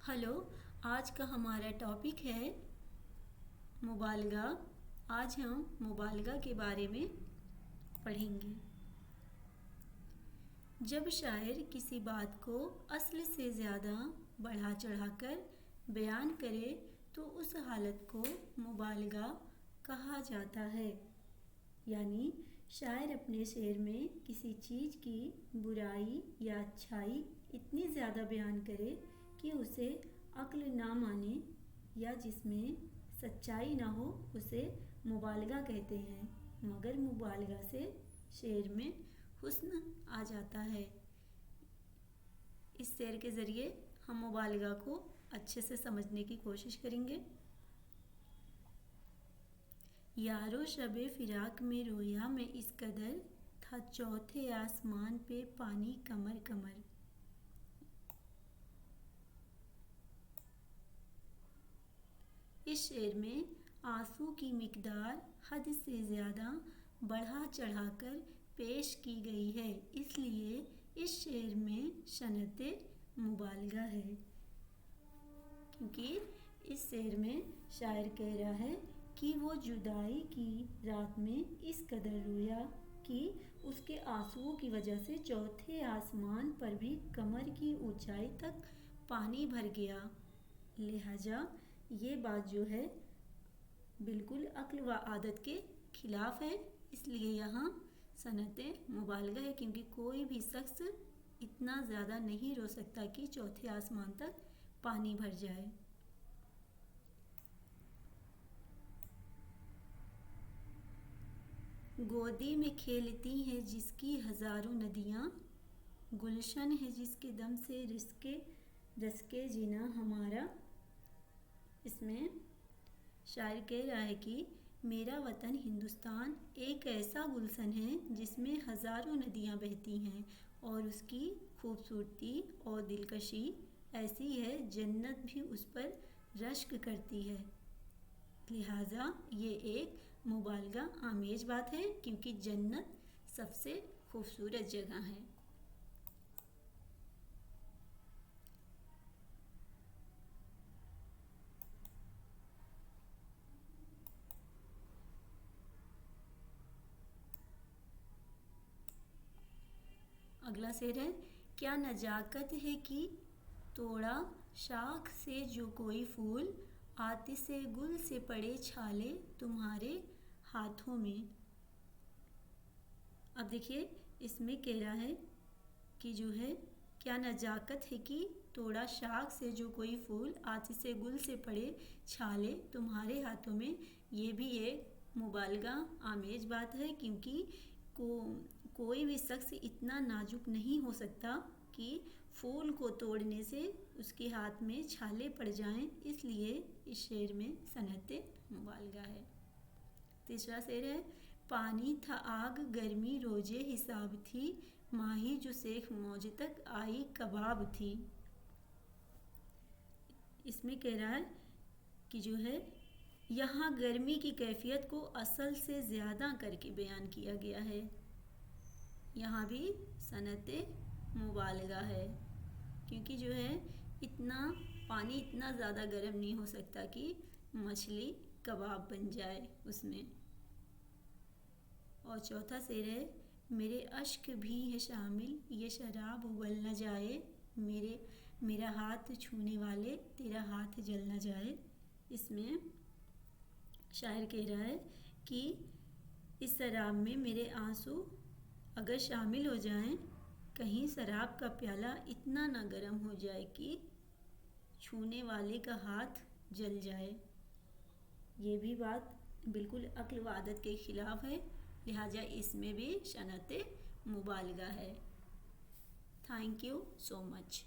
Hello. आज का हमारा टॉपिक है मुबालगा। आज हम मुबालगा के बारे में पढ़ेंगे। जब शायर किसी बात को असल से ज़्यादा बढ़ा चढ़ाकर बयान करे तो उस हालत को मुबालगा कहा जाता है। यानी शायर अपने शेर में किसी चीज़ की बुराई या अच्छाई इतनी ज़्यादा बयान करे कि उसे अक्ल ना माने या जिसमें सच्चाई ना हो, उसे मुबालगा कहते हैं। मगर मुबालगा से शेर में हुस्न आ जाता है। इस शेर के ज़रिए हम मुबालगा को अच्छे से समझने की कोशिश करेंगे। यारो शबे फिराक में रोया मैं इस कदर, था चौथे आसमान पे पानी कमर कमर। इस शेर में आंसू की मिकदार हद से ज़्यादा बढ़ा चढ़ाकर पेश की गई है, इसलिए इस शेर में शनते मुबालगा है। क्योंकि इस शेर में शायर कह रहा है कि वो जुदाई की रात में इस कदर रोया कि उसके आंसुओं की वजह से चौथे आसमान पर भी कमर की ऊंचाई तक पानी भर गया। लिहाजा ये बात जो है बिल्कुल अक्ल व आदत के खिलाफ है, इसलिए यहाँ सनते मुबालगा है। क्योंकि कोई भी शख्स इतना ज़्यादा नहीं रो सकता कि चौथे आसमान तक पानी भर जाए। गोदी में खेलती हैं जिसकी हज़ारों नदियाँ, गुलशन है जिसके दम से रसके जीना हमारा। इसमें शायर कह रहा है कि मेरा वतन हिंदुस्तान एक ऐसा गुलशन है जिसमें हज़ारों नदियाँ बहती हैं और उसकी खूबसूरती और दिलकशी ऐसी है जन्नत भी उस पर रश्क करती है। लिहाजा ये एक मुबालगा आमेज बात है, क्योंकि जन्नत सबसे खूबसूरत जगह है। अगला शेर है, क्या नजाकत है कि तोड़ा शाख से जो कोई फूल, आतिशे गुल से पड़े छाले तुम्हारे हाथों में। अब देखिए इसमें कह रहा है कि जो है क्या नजाकत है कि तोड़ा शाख से जो कोई फूल, आतिशे गुल से पड़े छाले तुम्हारे हाथों में। ये भी एक मुबालगा आमेज बात है, क्योंकि कोई भी शख्स इतना नाजुक नहीं हो सकता कि फूल को तोड़ने से उसके हाथ में छाले पड़ जाएं, इसलिए इस शेर में सनते मुबालगा है। तीसरा शेर है, पानी था आग गर्मी रोजे हिसाब थी, माही जो शेख मौज तक आई कबाब थी। इसमें कह रहा है कि जो है यहाँ गर्मी की कैफियत को असल से ज़्यादा करके बयान किया गया है। यहाँ भी सनते मुबालगा है, क्योंकि जो है पानी इतना ज़्यादा गर्म नहीं हो सकता कि मछली कबाब बन जाए उसमें। और चौथा शेर है, मेरे अश्क भी है शामिल ये शराब उबल न जाए, मेरा हाथ छूने वाले तेरा हाथ जल न जाए। इसमें शायर कह रहा है कि इस शराब में मेरे आंसू अगर शामिल हो जाएं, कहीं शराब का प्याला इतना ना गर्म हो जाए कि छूने वाले का हाथ जल जाए। ये भी बात बिल्कुल अक्ल व आदत के खिलाफ है, लिहाजा इसमें भी शनते मुबालगा है। Thank you so much.